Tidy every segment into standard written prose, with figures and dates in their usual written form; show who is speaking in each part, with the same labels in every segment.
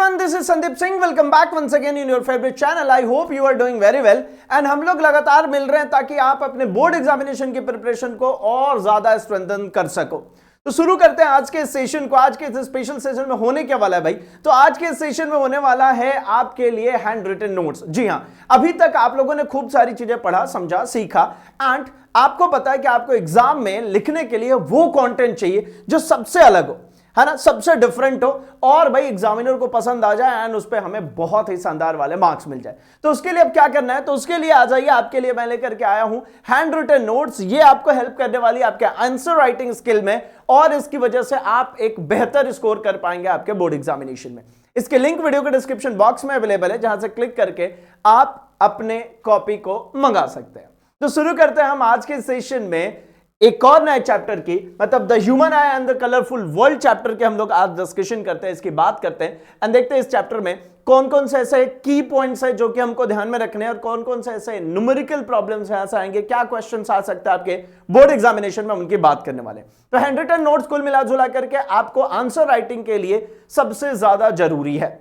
Speaker 1: everyone, this is Sandeep Singh. Welcome back once again in your favorite channel. I hope you are doing very well. And हम लोग लगातार मिल रहे हैं ताकि आप अपने बोर्ड एग्जामिनेशन की प्रिपरेशन को और ज्यादा स्ट्रेंथन कर सको। तो शुरू करते हैं आज के सेशन को। आज के इस स्पेशल सेशन में होने क्या वाला है भाई? तो आज के सेशन में होने वाला है आपके लिए हैंड रिटन नोट्स। जी हाँ, अभी तक आप लोगों ने खूब सारी चीजें पढ़ा, समझा, सीखा एंड आपको पता है कि आपको एग्जाम में लिखने के लिए वो कंटेंट चाहिए जो सबसे अलग हो, है ना, सबसे डिफरेंट हो और भाई एग्जामिनर को पसंद आ जाए एंड उस पर हमें बहुत ही शानदार वाले मार्क्स मिल जाए। तो उसके लिए अब क्या करना है? तो उसके लिए आ जाइए, आपके लिए मैं लेकर के आया हूं हैंड रिटन नोट्स। ये आपको हेल्प करने वाली है आपके आंसर राइटिंग स्किल में और इसकी वजह से आप एक बेहतर स्कोर कर पाएंगे आपके बोर्ड एग्जामिनेशन में। इसके लिंक वीडियो के डिस्क्रिप्शन बॉक्स में अवेलेबल है, जहां से क्लिक करके आप अपने कॉपी को मंगा सकते हैं। तो शुरू करते हैं हम आज के सेशन में एक और नए चैप्टर की, मतलब the human I and the colourful world chapter के हम लोग आज डिस्कशन करते हैं, इसकी बात करते हैं एंड देखते हैं इस चैप्टर में कौन कौन से ऐसे की पॉइंट्स है जो कि हमको ध्यान में रखने हैं और कौन कौन से ऐसे न्यूमेरिकल प्रॉब्लम्स यहां से आएंगे, क्या क्वेश्चंस आ सकते हैं आपके बोर्ड एग्जामिनेशन में, उनकी बात करने वाले। तो हैंड रिटन नोट्स कुल मिला जुला करके आपको आंसर राइटिंग के लिए सबसे ज्यादा जरूरी है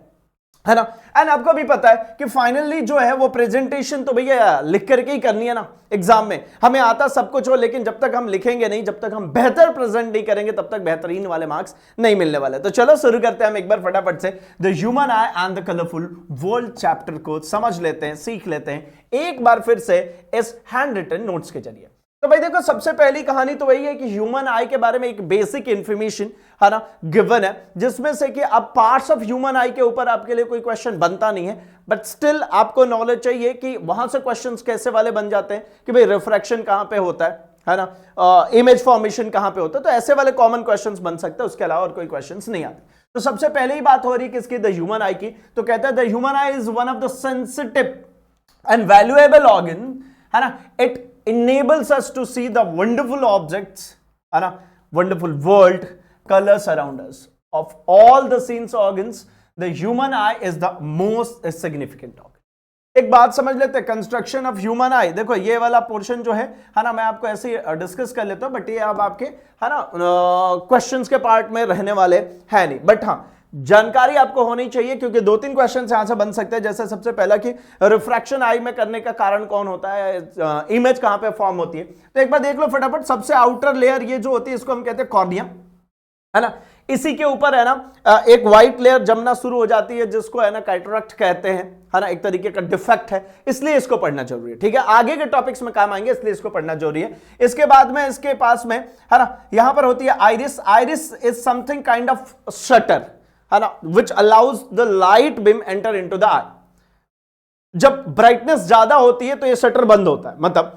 Speaker 1: ना। एंड आपको भी पता है कि फाइनली जो है वो प्रेजेंटेशन तो भैया लिख करके ही करनी है ना। एग्जाम में हमें आता सब कुछ हो, लेकिन जब तक हम लिखेंगे नहीं, जब तक हम बेहतर प्रेजेंट नहीं करेंगे, तब तक बेहतरीन वाले मार्क्स नहीं मिलने वाले। तो चलो शुरू करते हैं हम एक बार फटाफट से the human I and the colourful world chapter को समझ लेते हैं, सीख लेते हैं एक बार फिर से इस हैंड रिटन नोट्स के जरिए। तो भाई देखो, सबसे पहली कहानी तो वही है कि ह्यूमन आई के बारे में एक बेसिक इंफॉर्मेशन है ना गिवन है, जिसमें से कि अब पार्ट्स ऑफ ह्यूमन आई के ऊपर आपके लिए कोई क्वेश्चन बनता नहीं है, बट स्टिल आपको नॉलेज चाहिए कि वहां से क्वेश्चंस कैसे वाले बन जाते हैं कि भाई रिफ्रैक्शन कहां पे होता है ना, इमेज फॉर्मेशन कहां पे होता है। तो ऐसे वाले कॉमन क्वेश्चंस बन सकते हैं, उसके अलावा और कोई क्वेश्चंस नहीं आते। तो सबसे पहले ही बात हो रही है किसकी? द ह्यूमन आई की। तो कहता है the human I is one of the sensitive and valuable organ, है ना। It enables us to see the wonderful objects, है ना, wonderful world, colors around us. Of all the sense organs, the human eye is the most significant organ. एक बात समझ लेते हैं, construction of human आई। देखो ये वाला पोर्शन जो है ना, मैं आपको ऐसे ही डिस्कस कर लेता हूं, बट ये अब आपके है ना क्वेश्चंस के पार्ट में रहने वाले है नहीं, बट हाँ जानकारी आपको होनी चाहिए क्योंकि दो तीन क्वेश्चन यहां से बन सकते हैं। जैसे सबसे पहला कि रिफ्रैक्शन आई में करने का कारण कौन होता है, इमेज कहां पे फॉर्म होती है। तो एक बार देख लो फटाफट, सबसे आउटर लेयर ये जो होती है इसको हम कहते हैं कॉर्निया, है ना। इसी के ऊपर है ना एक व्हाइट लेयर जमना शुरू हो जाती है जिसको है ना कैटरैक्ट कहते हैं, है ना, एक तरीके का डिफेक्ट है, इसलिए इसको पढ़ना जरूरी है। ठीक है, आगे के टॉपिक्स में काम आएंगे, इसलिए इसको पढ़ना जरूरी है। इसके बाद में इसके पास में है ना यहां पर होती है iris. Iris is something kind of shutter, है ना, which allows the light beam enter into the eye. जब ब्राइटनेस ज्यादा होती है तो ये शटर बंद होता है, मतलब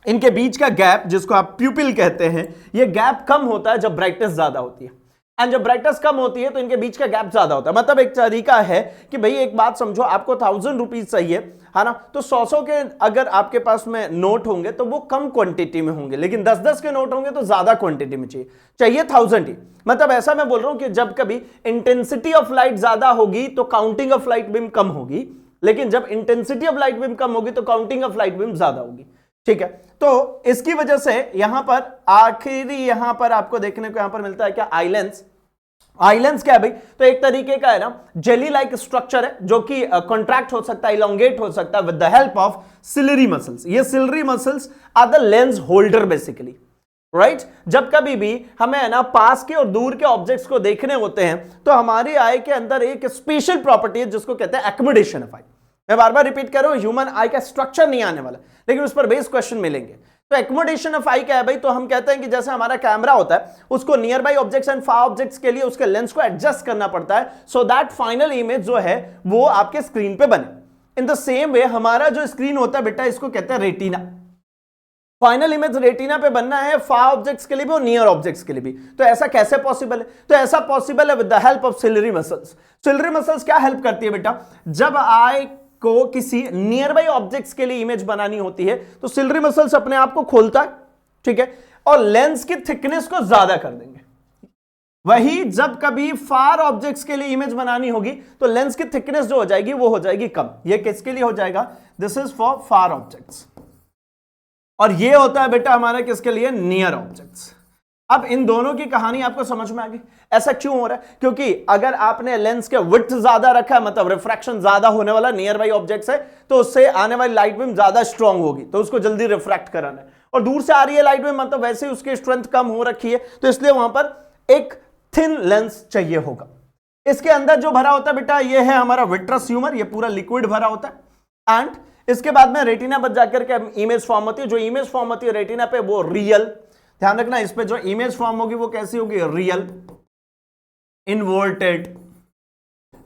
Speaker 1: इनके बीच का गैप जिसको आप प्यूपिल कहते हैं, ये गैप कम होता है जब ब्राइटनेस ज्यादा होती है, एंड जब ब्राइटनेस कम होती है तो इनके बीच का गैप ज्यादा होता है। मतलब एक तरीका है कि भाई एक बात समझो, आपको 1000 रुपीज चाहिए, है ना, तो 100 के अगर आपके पास में नोट होंगे तो वो कम क्वांटिटी में होंगे, लेकिन 10 के नोट होंगे तो ज्यादा क्वांटिटी में चाहिए 1000 ही। मतलब ऐसा मैं बोल रहा हूं कि जब कभी इंटेंसिटी ऑफ लाइट ज्यादा होगी तो काउंटिंग ऑफ लाइट बीम कम होगी, लेकिन जब इंटेंसिटी ऑफ लाइट बीम कम होगी तो काउंटिंग ऑफ लाइट बीम ज्यादा होगी। ठीक है, तो इसकी वजह से यहां पर आखिरी यहां पर आपको देखने को यहां पर मिलता है क्या? आइलेंस। आइलेंस क्या है भाई? तो एक तरीके का है ना जेली लाइक स्ट्रक्चर है जो कि कॉन्ट्रैक्ट हो सकता है, इलोंगेट हो सकता है with the help of ciliary muscles. ये ciliary muscles are the lens holder basically, right. जब कभी भी हमें है ना पास के और दूर के ऑब्जेक्ट्स को देखने होते हैं तो हमारी आई के अंदर एक स्पेशल प्रॉपर्टी है जिसको कहते हैं एक्कोमोडेशन ऑफ आई। मैं बार बार रिपीट कर रहा हूं, ह्यूमन आई का स्ट्रक्चर नहीं आने वाला, लेकिन उस पर बेस क्वेश्चन मिलेंगे। तो एक्कोमोडेशन ऑफ आई क्या है भाई? तो हम कहते हैं कि जैसे हमारा कैमरा होता है, उसको near by objects and far objects के लिए उसके लेंस को एडजस्ट करना पड़ता है सो दैट फाइनल इमेज जो है वो आपके स्क्रीन पे बने। इन द सेम वे हमारा जो स्क्रीन होता है बेटा, इसको कहते हैं रेटिना। फाइनल इमेज रेटिना पे बनना है, फार ऑब्जेक्ट्स के लिए भी और नियर ऑब्जेक्ट्स के लिए भी। तो ऐसा कैसे पॉसिबल है? तो ऐसा पॉसिबल है with the help of ciliary muscles. Ciliary muscles क्या हेल्प करती है बेटा? जब आई को किसी नियर बाई ऑब्जेक्ट्स के लिए इमेज बनानी होती है तो सिलरी मसल्स अपने आप को खोलता है, ठीक है, और लेंस की थिकनेस को ज्यादा कर देंगे। वही जब कभी फार ऑब्जेक्ट्स के लिए इमेज बनानी होगी तो लेंस की थिकनेस जो हो जाएगी वो हो जाएगी कम। ये किसके लिए हो जाएगा? This is for far objects, और ये होता है बेटा हमारा किसके लिए? Near objects. अब इन दोनों की कहानी आपको समझ में आ गई। ऐसा क्यों हो रहा है? क्योंकि अगर आपने लेंस के विड्थ ज्यादा रखा है, मतलब रिफ्रैक्शन ज्यादा होने वाला नियर बाई ऑब्जेक्ट है, तो उससे आने वाली लाइट बीम ज्यादा स्ट्रांग होगी, तो उसको जल्दी रिफ्रैक्ट कराना है। और दूर से आ रही है लाइट बीम, मतलब वैसे ही उसकी स्ट्रेंथ कम हो रखी है, तो इसलिए वहां पर एक थिन लेंस चाहिए होगा। इसके अंदर जो भरा होता है बेटा, ये है हमारा विट्रस ह्यूमर, ये पूरा लिक्विड भरा होता है। एंड इसके बाद में रेटिना बच जाकर के इमेज फॉर्म होती है। जो इमेज फॉर्म होती है रेटिना पे, वो रियल, ध्यान रखना इस पे, जो इमेज फॉर्म होगी वो कैसी होगी? रियल, इन्वर्टेड,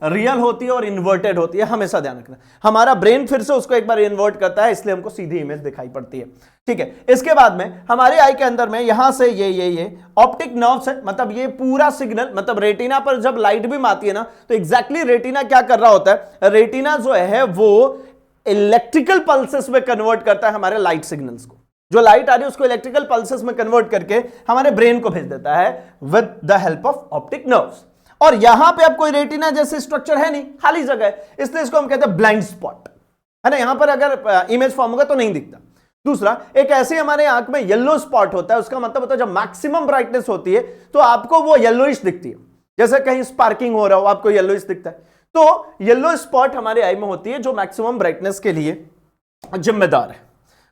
Speaker 1: रियल होती है और इन्वर्टेड होती है, हमेशा ध्यान रखना। हमारा ब्रेन फिर से उसको एक बार इन्वर्ट करता है, इसलिए हमको सीधी इमेज दिखाई पड़ती है, ठीक है। इसके बाद में हमारे आई के अंदर में यहां से ये ऑप्टिक नर्व्स है, मतलब ये पूरा सिग्नल, मतलब रेटिना पर जब लाइट बीम आती है ना, तो एग्जैक्टली रेटिना क्या कर रहा होता है? रेटिना जो है वो इलेक्ट्रिकल पल्सेस में कन्वर्ट करता है हमारे लाइट सिग्नल्स को। जो लाइट आ रही है उसको इलेक्ट्रिकल पल्सेस में कन्वर्ट करके हमारे ब्रेन को भेज देता है with the help of optic nerves. और यहां पे अब कोई रेटिना जैसे स्ट्रक्चर है नहीं, खाली जगह है, इसलिए इसको हम कहते हैं ब्लाइंड स्पॉट, है ना। यहां पर अगर इमेज फॉर्म होगा तो नहीं दिखता। दूसरा, एक ऐसे हमारे आंख में येलो स्पॉट होता है, उसका मतलब होता है जब मैक्सिमम ब्राइटनेस होती है तो आपको वो येलोइश दिखती है, जैसे कहीं स्पार्किंग हो रहा हो आपको येलोइश दिखता है। तो येलो स्पॉट हमारे आई में होती है जो मैक्सिमम ब्राइटनेस के लिए जिम्मेदार है।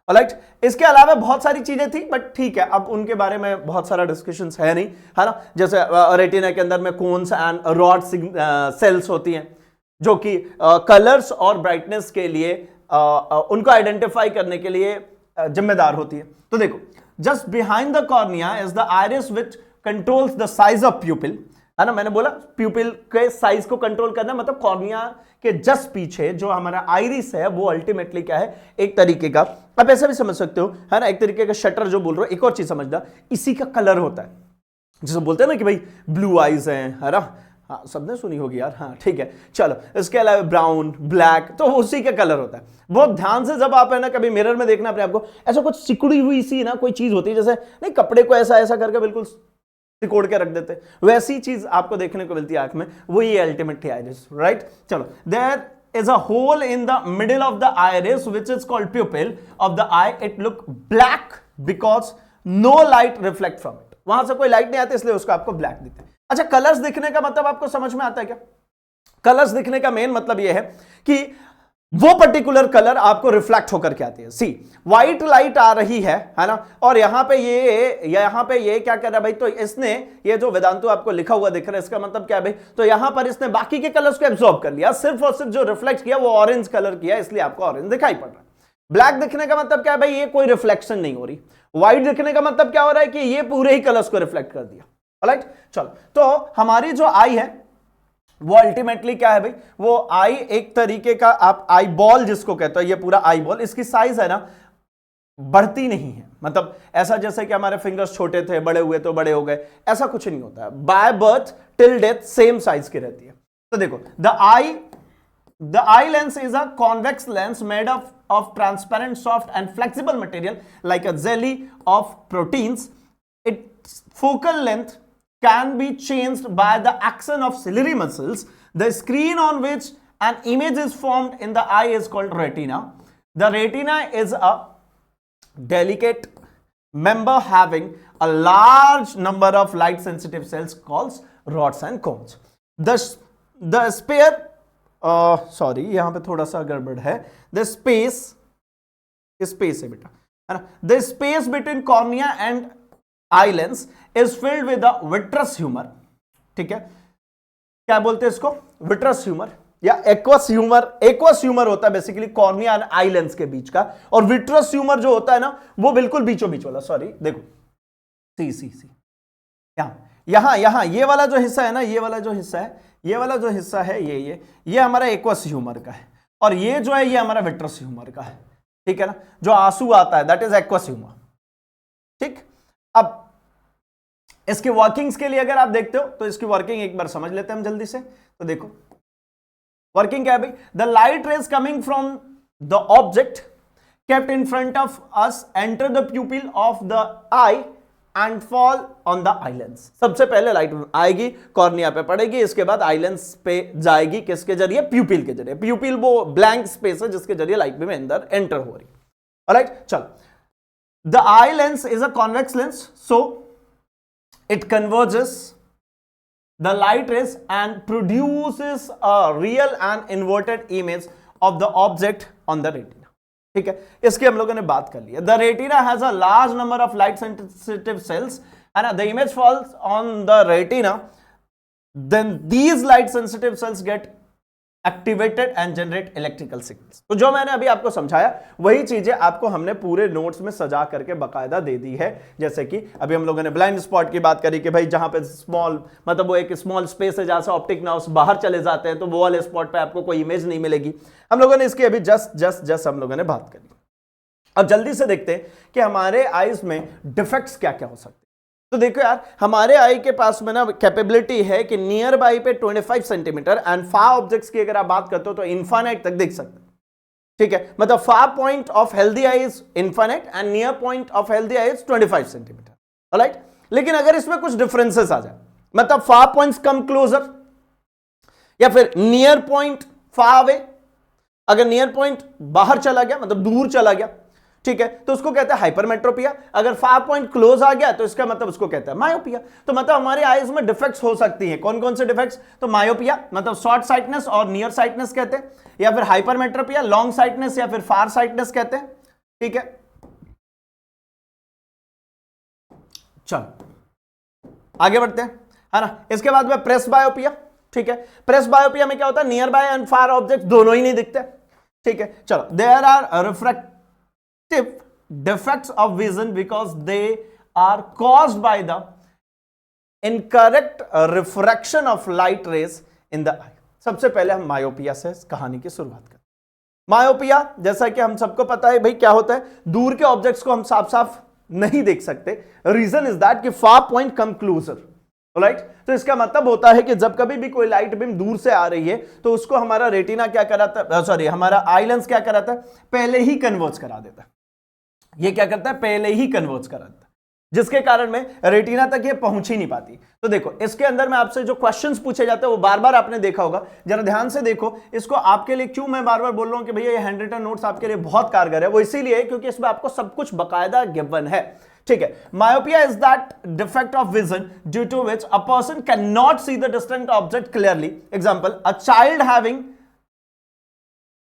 Speaker 1: ऑलराइट, इसके अलावा बहुत सारी चीजें थी, बट ठीक है, अब उनके बारे में बहुत सारा डिस्कशंस है नहीं, है ना। जैसे रेटिना के अंदर में कोन्स एंड रॉड सेल्स होती हैं, जो कि कलर्स और ब्राइटनेस के लिए उनको आइडेंटिफाई करने के लिए जिम्मेदार होती है। तो देखो, just behind the cornea is the iris which controls the size of प्यूपिल, है ना। मैंने बोला प्यूपिल के साइज को कंट्रोल करना, मतलब कॉर्निया के जस्ट पीछे जो हमारा आइरिस है वो अल्टीमेटली क्या है? एक तरीके का, आप ऐसा भी समझ सकते हो, है ना, एक तरीके का शटर जो बोल रहे हो। एक और चीज समझना, इसी का कलर होता है, जैसे बोलते हैं ना कि भाई ब्लू आइज हैं, है ना। हाँ, सबने सुनी होगी यार, हाँ ठीक है, चलो। इसके अलावा ब्राउन, ब्लैक, तो उसी का कलर होता है। बहुत ध्यान से जब आप है ना कभी मिरर में देखना अपने आपको, ऐसा कुछ सिकुड़ी हुई सी ना कोई चीज होती है, जैसे नहीं कपड़े को ऐसा ऐसा करके बिल्कुल सिकोड़ के रख देते, वैसी चीज आपको देखने को मिलती है आंख में, वही अल्टीमेटली आइरिस, राइट। चलो, there is a hole in the middle of the iris which is called pupil of the eye. It look black because no light reflect from it. वहां से कोई लाइट नहीं आती, इसलिए उसको आपको ब्लैक दिखता है। अच्छा, कलर्स दिखने का मतलब आपको समझ में आता है क्या? कलर्स दिखने का मेन मतलब यह है कि वो पर्टिकुलर कलर आपको रिफ्लेक्ट होकर के आती है। सी, व्हाइट लाइट आ रही है ना, और यहां पे ये क्या कर रहा है भाई? तो इसने ये जो वेदांतु आपको लिखा हुआ दिख रहा है, इसका मतलब क्या है भाई? तो यहां पर इसने बाकी के कलर्स को एब्जॉर्ब कर लिया, सिर्फ और सिर्फ जो रिफ्लेक्ट किया वो ऑरेंज कलर किया, इसलिए आपको ऑरेंज दिखाई पड़ रहा है। ब्लैक दिखने का मतलब क्या है भाई? ये कोई रिफ्लेक्शन नहीं हो रही। व्हाइट दिखने का मतलब क्या हो रहा है कि ये पूरे ही कलर्स को रिफ्लेक्ट कर दिया। ऑलराइट, चलो, तो हमारी जो आई है वो अल्टीमेटली क्या है भाई? वो आई एक तरीके का, आप आई बॉल जिसको कहते हो, ये पूरा आई बॉल, इसकी साइज है ना बढ़ती नहीं है, मतलब ऐसा जैसे कि हमारे फिंगर्स छोटे थे, बड़े हुए तो बड़े हो गए, ऐसा कुछ नहीं होता है। By birth till death same size की रहती है। तो देखो, the eye lens is a convex lens made of transparent, soft and flexible material like a jelly of proteins. It's focal length can be changed by the action of ciliary muscles. The screen on which an image is formed in the eye is called retina. The retina is a delicate member having a large number of light sensitive cells called rods and cones. The spare sorry, यहां पे थोड़ा सा गड़बड़ है। The space है बेटा, है ना। The space between cornea and eye lens is filled with vitreous humour, ठीक है। क्या बोलते हैं इसको? विट्रस ह्यूमर या एक्वस ह्यूमर। एक्वस ह्यूमर होता है बेसिकली कॉर्निया और आई लेंस के बीच का, और विट्रस ह्यूमर जो होता है ना वो बिल्कुल बीचों बीच वाला। सॉरी, देखो, सी यहां ये वाला जो हिस्सा है ना, ये वाला जो हिस्सा है ये हमारा एक्वस ह्यूमर का है, और ये जो है ये हमारा विट्रस ह्यूमर का है, ठीक है ना। जो आंसू आता है दैट इज एक्वस ह्यूमर, ठीक। अब इसकी वर्किंग्स के लिए अगर आप देखते हो तो इसकी वर्किंग एक बार समझ लेते हैं हम जल्दी से। तो देखो, वर्किंग क्या है भाई? The light rays coming from the object kept in front of us enter the प्यूपिल of the I and fall on the eye lens. सबसे पहले लाइट आएगी, कॉर्निया पे पड़ेगी, इसके बाद आई लेंस पे जाएगी, किसके जरिए? प्यूपिल के जरिए। प्यूपिल वो ब्लैंक स्पेस है जिसके जरिए लाइट में अंदर एंटर हो रही। ऑलराइट, चलो, the eye lens is a convex lens, so it converges the light rays and produces a real and inverted image of the object on the retina. ठीक है, इसकी हम लोगों ने बात कर ली है. The retina has a large number of light sensitive cells and the image falls on the retina, then these light sensitive cells get activated and generate electrical signals. तो जो मैंने अभी आपको समझाया वही चीजें आपको हमने पूरे नोट्स में सजा करके बकायदा दे दी है. जैसे कि अभी हम लोगों ने ब्लाइंड स्पॉट की बात करी कि भाई जहां पे स्मॉल मतलब वो एक स्मॉल स्पेस है जहां से ऑप्टिक नर्व्स बाहर चले जाते हैं तो वो वाले स्पॉट पे आपको कोई इमेज नहीं मिलेगी. हम लोगों ने इसकी अभी जस्ट हम लोगों ने बात करी. अब जल्दी से देखते हैं कि हमारे आईज में डिफेक्ट्स क्या क्या हो सकते हैं. तो देखो यार, हमारे आई के पास में ना कैपेबिलिटी है कि नियर बाई पे 25 सेंटीमीटर एंड फार ऑब्जेक्ट्स की अगर आप बात करते हो तो इनफाइनाइट तक देख सकते हैं. ठीक है, मतलब far point of healthy I is infinite and near point of healthy I is 25 centimetre. Alright, लेकिन अगर इसमें कुछ डिफरेंसेस आ जाए, मतलब फार पॉइंट्स कम क्लोजर या फिर नियर पॉइंट फार अवे. अगर नियर पॉइंट बाहर चला गया मतलब दूर चला गया, ठीक है, तो उसको कहते हैं हाइपरमेट्रोपिया. अगर फार पॉइंट क्लोज आ गया तो इसका मतलब उसको कहते हैं मायोपिया. तो मतलब हमारे आईज में डिफेक्ट्स हो सकती हैं. कौन कौन से डिफेक्ट्स? तो मायोपिया मतलब शॉर्ट साइटनेस और नियर साइटनेस कहते हैं, या फिर हाइपरमेट्रोपिया लॉन्ग साइटनेस या फिर फार साइटनेस कहते हैं. ठीक है, चलो आगे बढ़ते हैं, है ना. इसके बाद में प्रेस बायोपिया. ठीक है, प्रेस बायोपिया में क्या होता है? Near by and far object दोनों ही नहीं दिखते. ठीक है, चलो. There are refract defects of vision because they are caused by the incorrect refraction of light rays in the eye. सबसे पहले हम मायोपिया से कहानी की शुरुआत करें. मायोपिया जैसा कि हम सबको पता है भाई क्या होता है, दूर के ऑब्जेक्ट्स को हम साफ साफ नहीं देख सकते. रीजन इज दैट कि far point come closer. Right, तो इसका मतलब होता है कि जब कभी भी कोई लाइट बीम दूर से आ रही है तो उसको हमारा रेटिना क्या कराता है, सॉरी हमारा आई लेंस क्या कराता है, पहले ही कन्वर्ज करा देता है. ये क्या करता है? पहले ही कन्वर्ज कराता है, जिसके कारण में रेटिना तक ये पहुंच ही नहीं पाती. तो देखो इसके अंदर में आपसे जो क्वेश्चंस पूछे जाते हैं वो बार बार आपने देखा होगा. जरा ध्यान से देखो इसको. आपके लिए क्यों मैं बार बार बोल रहा हूं कि भैया ये हैंड रिटन नोट्स आपके लिए बहुत कारगर है, वो इसीलिए क्योंकि इसमें आपको सब कुछ बकायदा गिवन है. ठीक है, myopia is that defect of vision due to which a person can not see the distant object clearly. Example, a child having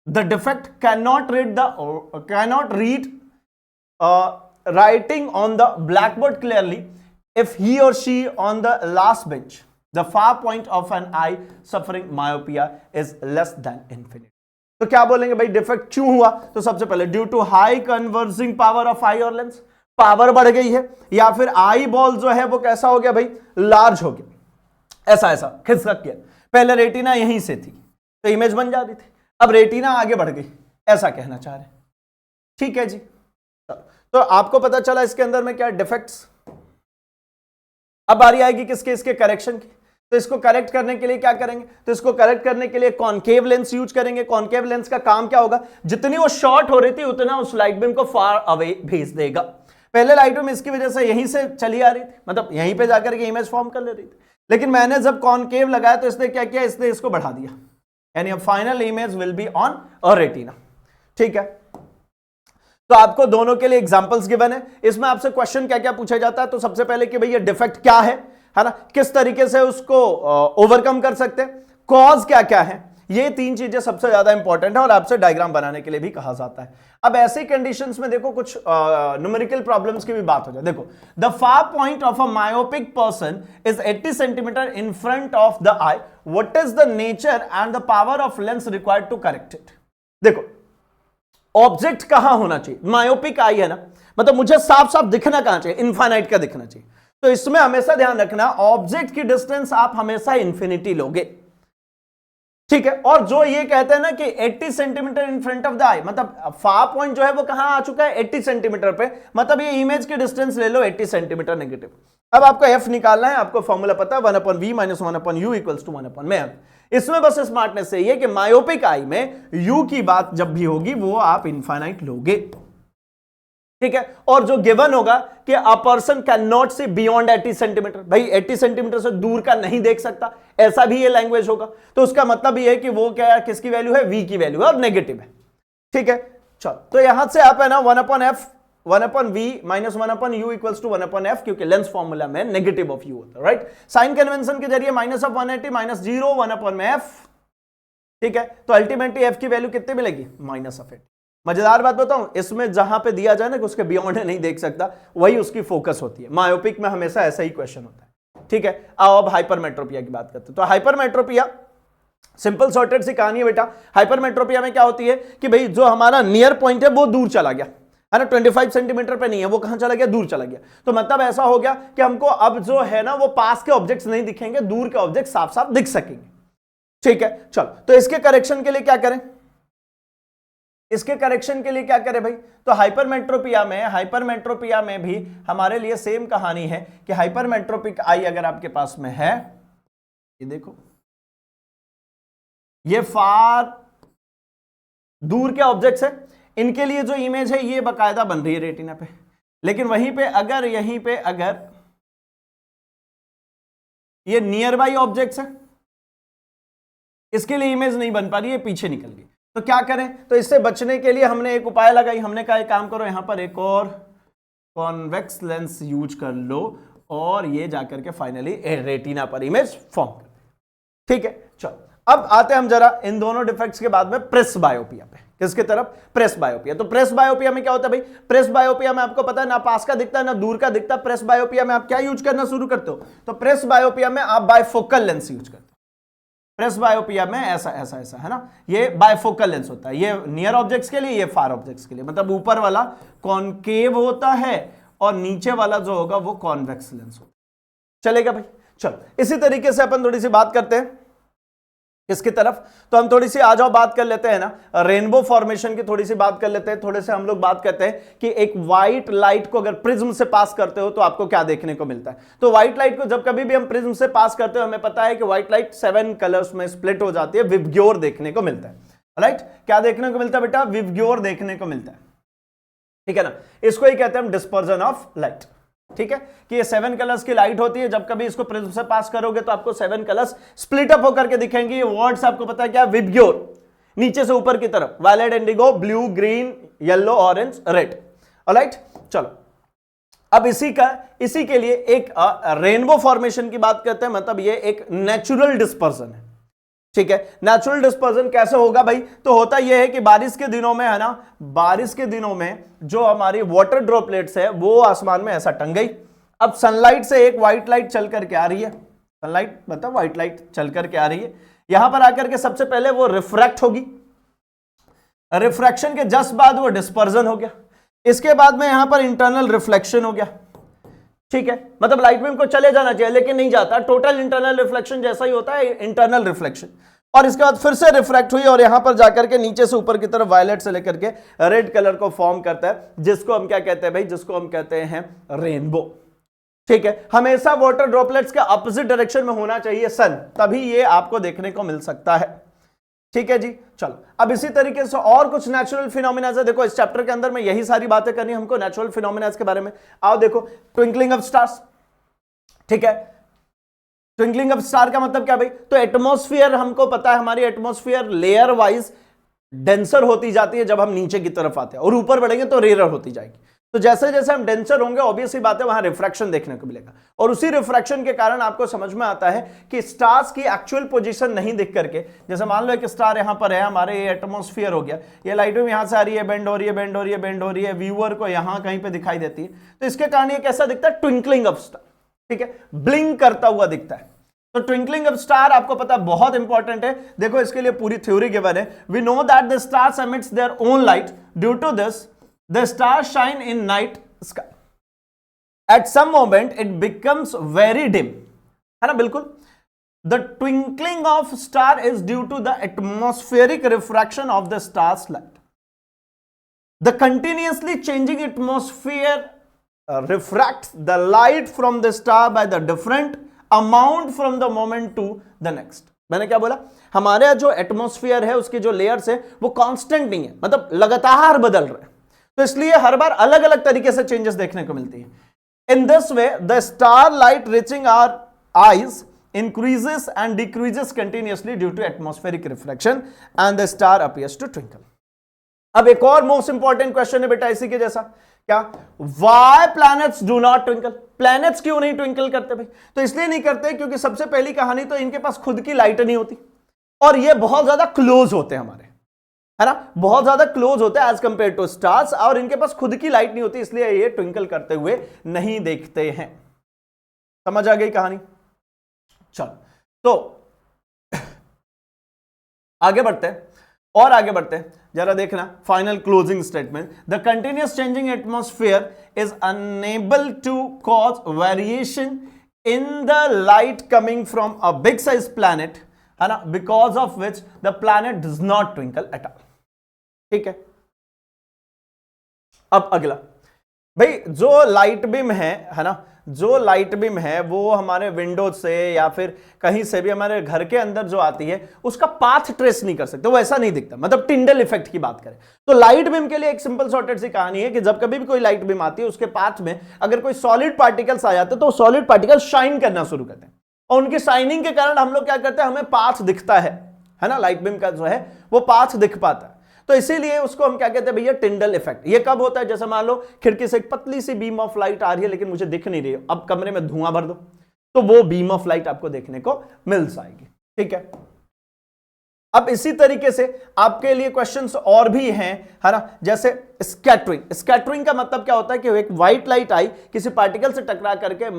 Speaker 1: the defect cannot read writing on the blackboard clearly if he or she on the last bench. The far point of an eye suffering myopia is less than infinity. तो क्या बोलेंगे भाई defect क्यों हुआ? तो सबसे पहले due to high converging power of eye और लेंस. पावर बढ़ गई है, या फिर आई बॉल जो है वो कैसा हो गया भाई, लार्ज हो गया. ऐसा खिसक गया. पहले रेटिना यहीं से थी तो इमेज बन जा रही थी, अब रेटिना आगे बढ़ गई, ऐसा कहना चाह रहे. ठीक है जी, तो आपको पता चला इसके अंदर में क्या डिफेक्ट्स. अब बारी आएगी किसके? इसके करेक्शन की. तो इसको करेक्ट करने के लिए क्या करेंगे? तो इसको करेक्ट करने के लिए कॉनकेव लेंस यूज करेंगे. कॉनकेव लेंस का काम क्या होगा? जितनी वो शॉर्ट हो रही थी उतना उस लाइट बीम को फार अवे भेज देगा. पहले लाइट बीम इसकी वजह से यहीं से चली आ रही थी, मतलब यहीं पे जाकर के इमेज फॉर्म कर ले रही थी. लेकिन मैंने जब कॉनकेव लगाया तो इसने क्या किया? इसने इसको बढ़ा दिया, यानी अब final image will be on a retina. ठीक है, तो आपको दोनों के लिए एग्जांपल्स गिवन है. इसमें आपसे क्वेश्चन क्या क्या पूछा जाता है? तो सबसे पहले कि भाई ये डिफेक्ट क्या है ना, किस तरीके से उसको ओवरकम कर सकते हैं, कॉज क्या क्या है. ये तीन चीजें सबसे ज्यादा इंपॉर्टेंट है और आपसे डायग्राम बनाने के लिए भी कहा जाता है. अब ऐसे कंडीशंस में देखो कुछ न्यूमेरिकल प्रॉब्लम्स की भी बात हो जाए. देखो, the far point of a myopic person is 80 centimetre in front of the eye. What is the nature and the power of lens required to correct it. देखो ऑब्जेक्ट कहां होना चाहिए? मायोपिक आई है ना, मतलब मुझे साफ साफ दिखना कहां चाहिए? इनफाइनाइट का दिखना चाहिए. तो इसमें हमेशा ध्यान रखना ऑब्जेक्ट की डिस्टेंस आप हमेशा इन्फिनिटी लोगे. ठीक है, और जो ये कहते हैं ना कि 80 centimetre in front of the eye, मतलब फार पॉइंट जो है वो कहां आ चुका है? 80 सेंटीमीटर पे. मतलब ये इमेज की डिस्टेंस ले लो 80 सेंटीमीटर नेगेटिव. अब आपको एफ निकालना है, आपको फॉर्मूला पता है 1/v - 1/u = 1/m. इसमें बस स्मार्टनेस से ये कि मायोपिक आई में u की बात जब भी होगी वो आप इनफाइनाइट लोगे. ठीक है, और जो गिवन होगा कि a person can not see beyond 80 centimetre, भाई 80 सेंटीमीटर से दूर का नहीं देख सकता, ऐसा भी ये लैंग्वेज होगा. तो उसका मतलब ये है कि वो क्या है, किसकी वैल्यू है? v की वैल्यू है और नेगेटिव है. ठीक है, चलो, तो यहां से आप है ना 1/f 1 upon v minus 1 upon u equals to 1 upon f, क्योंकि लेंस फॉर्मूला में नेगेटिव ऑफ u होता है, राइट। साइन कन्वेंशन के जरिए माइनस ऑफ 180 माइनस 0 1 अपन में f, ठीक है। तो अल्टीमेटली f की वैल्यू कितनी मिलेगी, माइनस ऑफ 8। मजेदार बात बताऊं, इसमें जहां पे दिया जाए ना कि उसके बियॉन्ड नहीं देख सकता, वही उसकी फोकस होती है। मायोपिक में हमेशा ऐसा ही क्वेश्चन होता है, ठीक है। अब हाइपरमेट्रोपिया की बात करते हैं। तो हाइपरमेट्रोपिया सिंपल सॉर्टेड सी कहानी है बेटा। हाइपरमेट्रोपिया में क्या होती है कि भाई जो हमारा नियर पॉइंट है वो दूर चला गया, है ना, 25 सेंटीमीटर पे नहीं है, वो कहां चला गया, दूर चला गया। तो मतलब ऐसा हो गया कि हमको अब जो है ना वो पास के ऑब्जेक्ट्स नहीं दिखेंगे, दूर के ऑब्जेक्ट साफ साफ दिख सकेंगे, ठीक है। चलो, तो इसके करेक्शन के लिए क्या करें, इसके करेक्शन के लिए क्या करें भाई, तो हाइपरमेट्रोपिया में भी हमारे लिए सेम कहानी है कि हाइपरमेट्रोपिक आई अगर आपके पास में है, ये देखो, ये फार दूर के ऑब्जेक्ट्स है, इनके लिए जो इमेज है ये बकायदा बन रही है रेटिना पे। लेकिन वहीं पे अगर यहीं पे अगर ये नियर बाई ऑब्जेक्ट्स है, इसके लिए इमेज नहीं बन पा रही है, पीछे निकल गई। तो क्या करें, तो इससे बचने के लिए हमने एक उपाय लगाई, हमने कहा एक काम करो, यहां पर एक और कॉन्वेक्स लेंस यूज कर लो और ये जाकर के फाइनली रेटिना पर इमेज फॉर्म कर दे, ठीक है। चलो, अब आते हैं हम जरा इन दोनों डिफेक्ट्स के बाद में प्रेस बायोपिया पे। किसकी तरफ, प्रेस बायोपिया। तो प्रेस बायोपिया में क्या होता है भाई, प्रेस बायोपिया में आपको पता है ना पास का दिखता है ना दूर का दिखता है। प्रेस बायोपिया में आप क्या यूज करना शुरू करते हो, तो प्रेस बायोपिया में आप बायफोकल लेंस यूज करते हो। प्रेस बायोपिया में ऐसा ऐसा ऐसा है ना, ये बायफोकल लेंस होता है, ये नियर ऑब्जेक्ट्स के लिए, ये फार ऑब्जेक्ट्स के लिए। मतलब ऊपर वाला कॉनकेव होता है और नीचे वाला जो होगा वो कॉन्वेक्स लेंस होता है। चलेगा भाई। चलो, इसी तरीके से अपन थोड़ी सी बात करते हैं इसकी तरफ। तो हम थोड़ी सी आ जाओ बात कर लेते हैं ना रेनबो फॉर्मेशन की, थोड़ी सी बात कर लेते हैं। थोड़े से हम लोग बात करते हैं कि एक व्हाइट लाइट को अगर प्रिज्म से पास करते हो तो आपको क्या देखने को मिलता है। तो व्हाइट लाइट को जब कभी भी हम प्रिज्म से पास करते हो, हमें पता है कि व्हाइट लाइट 7 कलर्स में स्प्लिट हो जाती है, विबग्योर देखने को मिलता है, राइट। क्या देखने को मिलता है बेटा, विबग्योर देखने को मिलता है, ठीक है ना। इसको ही कहते हैं हम डिस्पर्जन ऑफ लाइट, ठीक है, कि ये 7 कलर्स की लाइट होती है। जब कभी इसको प्रिज्म से पास करोगे तो आपको 7 कलर्स स्प्लिट अप होकर के दिखेंगे। ये वर्ड्स आपको पता है क्या, विबग्योर, नीचे से ऊपर की तरफ violet, indigo, blue, green, yellow, orange, red, alright. चलो, अब इसी के लिए एक रेनबो फॉर्मेशन की बात करते हैं। मतलब ये एक नेचुरल डिस्पर्जन है, ठीक है। नेचुरल डिस्पर्जन कैसे होगा भाई, तो होता यह है कि बारिश के दिनों में, है ना, बारिश के दिनों में जो हमारी वाटर ड्रॉपलेट्स है वो आसमान में ऐसा टंग गई। अब सनलाइट से एक व्हाइट लाइट चल करके आ रही है, सनलाइट मतलब व्हाइट लाइट चल करके आ रही है, यहां पर आकर के सबसे पहले वो रिफ्रैक्ट होगी, रिफ्रैक्शन के जस्ट बाद वो डिस्पर्जन हो गया, इसके बाद में यहां पर इंटरनल रिफ्लेक्शन हो गया, ठीक है। मतलब लाइट बीम को चले जाना चाहिए लेकिन नहीं जाता, टोटल इंटरनल रिफ्लेक्शन जैसा ही होता है, इंटरनल रिफ्लेक्शन। और इसके बाद फिर से रिफ्रैक्ट हुई और यहां पर जाकर के नीचे से ऊपर की तरफ वायलेट से लेकर के रेड कलर को फॉर्म करता है, जिसको हम क्या कहते हैं भाई, जिसको हम कहते हैं रेनबो, ठीक है। हमेशा वाटर ड्रॉपलेट्स का अपोजिट डायरेक्शन में होना चाहिए सन, तभी ये आपको देखने को मिल सकता है, ठीक है जी। चलो, अब इसी तरीके से और कुछ नेचुरल फिनोमिनाज है। देखो, इस चैप्टर के अंदर में यही सारी बातें करनी हमको नेचुरल फिनोमिनाज के बारे में। आओ देखो, ट्विंकलिंग ऑफ स्टार्स, ठीक है। ट्विंकलिंग ऑफ स्टार का मतलब क्या भाई, तो एटमॉस्फेयर, हमको पता है हमारी एटमॉस्फेयर लेयर वाइज डेंसर होती जाती है जब हम नीचे की तरफ आते हैं, और ऊपर बढ़ेंगे तो रेयर होती जाएगी। तो जैसे जैसे हम डेंसर होंगे, ऑब्वियस ही बात है वहां रिफ्रैक्शन देखने को मिलेगा, और उसी रिफ्रैक्शन के कारण आपको समझ में आता है कि स्टार्स की एक्चुअल पोजीशन नहीं दिख करके, जैसे मान लो एक स्टार यहां पर है, हमारे ये एटमॉस्फेयर हो गया, ये लाइट भी यहां से आ रही है, बेंड हो रही है, बेंड हो रही है, बेंड हो रही है, व्यूअर को यहां कहीं पे दिखाई देती है, तो इसके कारण ये कैसा दिखता है, ट्विंकलिंग ऑफ स्टार, ठीक है, ब्लिंक करता हुआ दिखता है। तो ट्विंकलिंग ऑफ स्टार आपको पता है बहुत इंपॉर्टेंट है। देखो, इसके लिए पूरी थ्योरी गिवन है। We know that the stars emits their own light, due to this the stars shine in night sky. At some moment it becomes very dim, है ना, बिल्कुल। The twinkling of star is due to the atmospheric refraction of the star's light. The continuously changing atmosphere refracts the light from the star by the different amount from the moment to the next. मैंने क्या बोला, हमारे जो atmosphere है उसकी जो layers है वो कांस्टेंट नहीं है, मतलब लगातार बदल रहे हैं, तो इसलिए हर बार अलग अलग तरीके से चेंजेस देखने को मिलती है। In this way the star light reaching our eyes increases and decreases continuously due to atmospheric refraction and the star appears to twinkle. अब एक और मोस्ट इंपॉर्टेंट क्वेश्चन है बेटा इसी के जैसा क्या? Why planets do not twinkle, planets क्यों नहीं ट्विंकल करते भाई? तो इसलिए नहीं करते क्योंकि सबसे पहली कहानी तो इनके पास खुद की लाइट नहीं होती और ये बहुत ज्यादा क्लोज होते हैं हमारे, है ना, बहुत ज्यादा क्लोज होते हैं एज कंपेयर टू स्टार्स, और इनके पास खुद की लाइट नहीं होती, इसलिए ये ट्विंकल करते हुए नहीं देखते हैं। समझ आ गई कहानी? चलो तो आगे बढ़ते हैं और आगे बढ़ते हैं, जरा देखना final closing statement. The continuous changing atmosphere is unable to cause variation in the light coming from a big size planet, है ना, because of which the planet does not twinkle at all. ठीक है, अब अगला भाई, जो light beam है ना, जो लाइट बीम है वो हमारे विंडोज से या फिर कहीं से भी हमारे घर के अंदर जो आती है उसका पाथ ट्रेस नहीं कर सकते, वो ऐसा नहीं दिखता, मतलब टिंडल इफेक्ट की बात करें तो लाइट बीम के लिए एक सिंपल सॉर्टेड सी कहानी है कि जब कभी भी कोई लाइट बीम आती है उसके पाथ में अगर कोई सॉलिड पार्टिकल्स आ जाते हैं तो सॉलिड पार्टिकल शाइन करना शुरू करते हैं और उनकी शाइनिंग के कारण हम लोग क्या करते हैं, हमें पाथ दिखता है ना, लाइट बीम का जो है वो पाथ दिख पाता है। तो इसीलिए उसको हम क्या कहते हैं भैया, टिंडल इफेक्ट। ये कब होता है? जैसे मान लो खिड़की से एक पतली सी बीम ऑफ लाइट आ रही है लेकिन मुझे दिख नहीं रही है, अब कमरे में धुआं भर दो तो वो बीम ऑफ लाइट आपको देखने को मिल जाएगी। ठीक है, अब इसी तरीके से आपके लिए क्वेश्चंस और भी हैं, है ना, जैसे स्कैटरिंग। स्कैटरिंग का मतलब क्या होता है कि एक व्हाइट लाइट आई किसी पार्टिकल से टकरा करके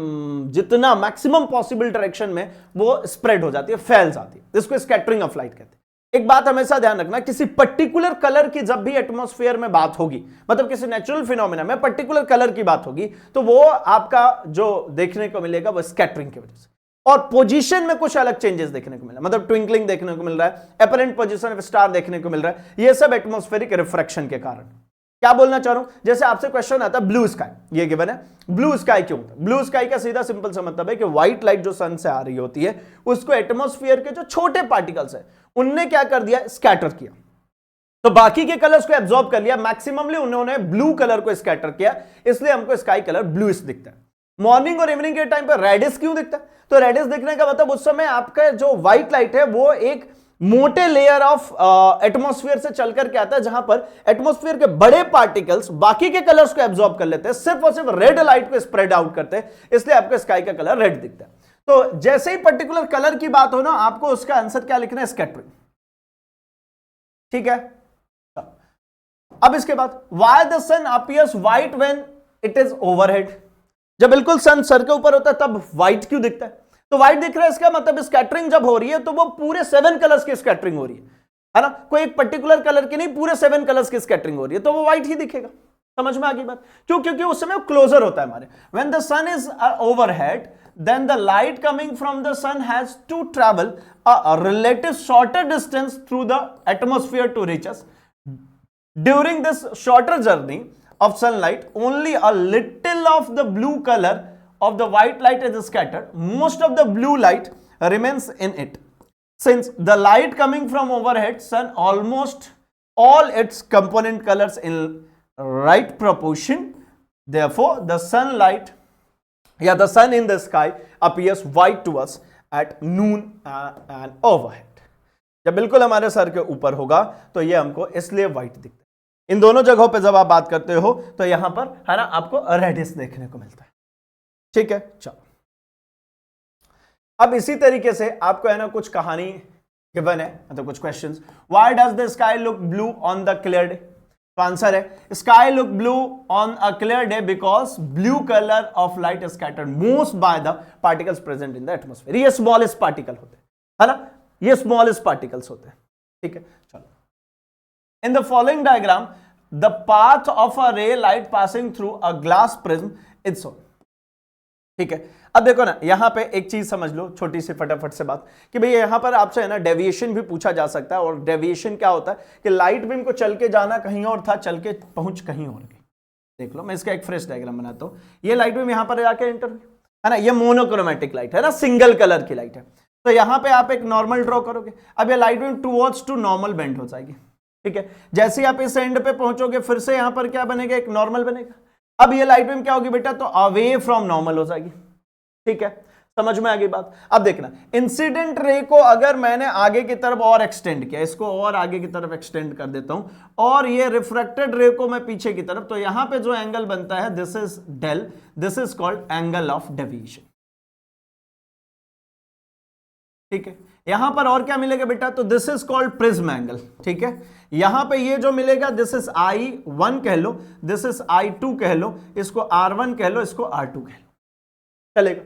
Speaker 1: जितना मैक्सिमम पॉसिबल डायरेक्शन में वो स्प्रेड हो जाती है, फैल जाती है, इसको स्कैटरिंग ऑफ लाइट कहते हैं। एक बात हमेशा ध्यान रखना, किसी पर्टिकुलर कलर की जब भी एटमॉस्फेयर में बात होगी, मतलब किसी नेचुरल फिनोमेना में पर्टिकुलर कलर की बात होगी, तो वो आपका जो देखने को मिलेगा वो स्कैटरिंग की वजह से, और पोजीशन में कुछ अलग चेंजेस देखने को मिला, मतलब ट्विंकलिंग देखने को मिल रहा है, अपरेंट पोजीशन ऑफ स्टार देखने को मिल रहा है, ये सब एटमॉस्फेरिक रिफ्रैक्शन के कारण। क्या बोलना चाह रहा हूं, जैसे आपसे क्वेश्चन आता है ब्लू स्काई, ये गिवन है, ब्लू स्काई क्यों होता है? ब्लू स्काई का सीधा सिंपल सा मतलब है कि व्हाइट लाइट जो सन से आ रही होती है उसको एटमॉस्फेयर के जो छोटे पार्टिकल्स है उनने क्या कर दिया, स्कैटर किया, तो बाकी के कलर्स को एब्जॉर्ब कर लिया, मैक्सिममली उन्होंने ब्लू कलर को स्कैटर किया, इसलिए हमको स्काई कलर ब्लूइश दिखता है। मॉर्निंग और इवनिंग के टाइम पर रेडिश क्यों दिखता है? तो रेडिश दिखने का मतलब उस समय आपका जो व्हाइट लाइट है वो एक मोटे लेयर ऑफ एटमॉस्फेयर से चल करके आता है, जहां पर एटमॉस्फेयर के बड़े पार्टिकल्स बाकी के कलर्स को एब्जॉर्ब कर लेते हैं, सिर्फ और सिर्फ रेड लाइट को स्प्रेड आउट करते हैं, इसलिए आपको स्काई का कलर रेड दिखता है। तो जैसे ही पर्टिकुलर कलर की बात हो ना, आपको उसका आंसर क्या लिखना है, स्कैटरिंग। ठीक है, अब इसके बाद why the sun appears white when it is overhead, जब बिल्कुल सन सर के ऊपर होता है तब व्हाइट क्यों दिखता है? तो व्हाइट दिख रहा है, इसका मतलब स्कैटरिंग जब हो रही है तो वो पूरे 7 कलर्स की स्कैटरिंग हो रही है ना, कोई एक पर्टिकुलर कलर की नहीं, पूरे 7 कलर्स की स्कैटरिंग हो रही है, तो वो व्हाइट ही दिखेगा। समझ में आ गई बात? क्यों? क्योंकि उस समय क्लोजर होता है हमारे। When the sun is overhead then the light coming from the sun has to travel a relative shorter distance through the atmosphere to reach us. During this shorter journey of sunlight, only a little of the blue color of the white light is scattered. Most of the blue light remains in it. Since the light coming from overhead sun almost all its component colors in right proportion, therefore the sunlight the sun in the sky appears white to us at noon and overhead. जब बिल्कुल हमारे sir के ऊपर होगा तो ये हमको इसलिए व्हाइट दिखता है। इन दोनों जगहों पे जब आप बात करते हो तो यहां पर, है ना, आपको रेडिश देखने को मिलता है। ठीक है, चलो अब इसी तरीके से आपको, है ना, कुछ कहानी गिवन है, मतलब कुछ questions. Why does the sky look blue on the clear day? तो आंसर है sky look blue on a clear day because blue colour of light is scattered most by the particles present in the atmosphere. ये smallest particle होते हैं, है ना, ये smallest particles होते हैं। ठीक है, चलो in the following diagram the path of a ray light passing through a glass prism is shown. ठीक है, अब देखो ना, यहां पे एक चीज समझ लो, छोटी सी फटाफट से बात, कि भैया यहां पर आपसे, है ना, डेविएशन भी पूछा जा सकता है। और डेविएशन क्या होता है कि लाइट बीम को चल के जाना कहीं और था, चल के पहुंच कहीं और गई। देख लो, मैं इसका एक फ्रेश डायग्राम बनाता हूं। ये लाइट बीम यहां पर जाके एंटर हुई, है ना, ये मोनोक्रोमेटिक लाइट है ना, सिंगल कलर की लाइट है। तो यहां पर आप एक नॉर्मल ड्रॉ करोगे, अब ये light beam towards to normal bend हो जाएगी। ठीक है, जैसे ही आप इस एंड पे पहुंचोगे फिर से यहां पर क्या बनेगा, एक नॉर्मल बनेगा। अब ये लाइट बीम क्या होगी बेटा, तो अवे फ्रॉम नॉर्मल हो जाएगी। ठीक है, समझ में आ गई बात। अब देखना, इंसिडेंट रे को अगर मैंने आगे की तरफ और एक्सटेंड किया, इसको और आगे की तरफ एक्सटेंड कर देता हूं, और ये रिफ्रैक्टेड रे को मैं पीछे की तरफ, तो यहां पे जो एंगल बनता है this is del, this is called angle of deviation. ठीक है, यहां पर और क्या मिलेगा बेटा, तो this is called prism angle. ठीक है, यहां पे ये जो मिलेगा दिस इज I1 कह लो, दिस इज I2 कह लो, इसको R1 कह लो, इसको R2 कह लो, चलेगा।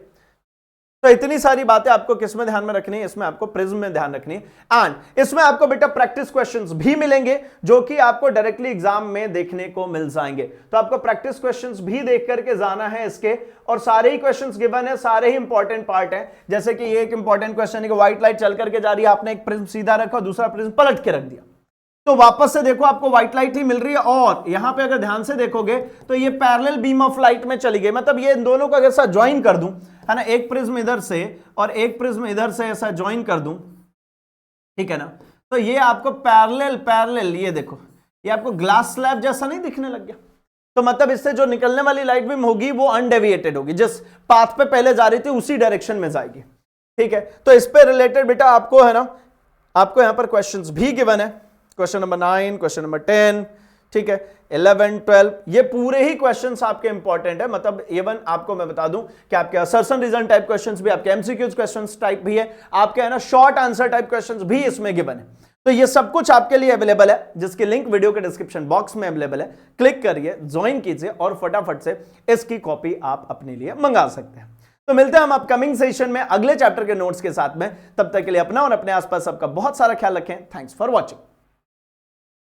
Speaker 1: तो इतनी सारी बातें आपको किस में ध्यान में रखनी है, इसमें आपको प्रिज्म में ध्यान रखनी है। एंड इसमें आपको बेटा प्रैक्टिस क्वेश्चंस भी मिलेंगे जो कि आपको डायरेक्टली एग्जाम में देखने को मिल जाएंगे। तो आपको प्रैक्टिस क्वेश्चंस भी देख करके जाना है इसके, और सारे ही क्वेश्चंस गिवन है, सारे ही इंपॉर्टेंट पार्ट है। जैसे कि ये एक इंपॉर्टेंट क्वेश्चन है कि व्हाइट लाइट चल करके जा रही है, आपने एक प्रिज्म सीधा रखा, दूसरा प्रिज्म पलट के रख दिया, तो वापस से देखो आपको व्हाइट लाइट ही मिल रही है, और यहां पे अगर ध्यान से देखोगे तो ये पैरेलल बीम ऑफ लाइट में चली गई। मतलब ये इन दोनों को अगर ऐसा ज्वाइन कर दूं, है ना, एक प्रिज्म इधर से और एक प्रिज्म इधर से ऐसा ज्वाइन कर दूं, ठीक है ना, तो ये आपको पैरेलल ये देखो, ये आपको ग्लास स्लैब जैसा नहीं दिखने लग गया। तो मतलब इससे जो निकलने वाली लाइट बीम होगी वो अनडेविएटेड होगी, जिस पाथ पे पहले जा रही थी उसी डायरेक्शन में जाएगी। ठीक है, तो इस पे रिलेटेड बेटा आपको, है ना, आपको यहां पर क्वेश्चंस भी गिवन है, क्वेश्चन नंबर 9, क्वेश्चन नंबर 10, ठीक है, 11, 12, ये पूरे ही क्वेश्चंस आपके इंपॉर्टेंट है। मतलब इवन आपको मैं बता दूं कि आपके असर्शन रीजन टाइप क्वेश्चंस भी, आपके एमसीक्यूज क्वेश्चंस टाइप भी है, आपके, है ना, शॉर्ट आंसर टाइप क्वेश्चंस भी इसमें गिवन है। तो ये सब कुछ आपके लिए अवेलेबल है, जिसकी लिंक वीडियो के डिस्क्रिप्शन बॉक्स में अवेलेबल है। क्लिक करिए, ज्वाइन कीजिए और फटाफट से इसकी कॉपी आप अपने लिए मंगा सकते हैं। तो मिलते हैं हम अपकमिंग सेशन में अगले चैप्टर के नोट्स के साथ में। तब तक के लिए अपना और अपने आसपास सबका बहुत सारा ख्याल रखें। Thanks for watching.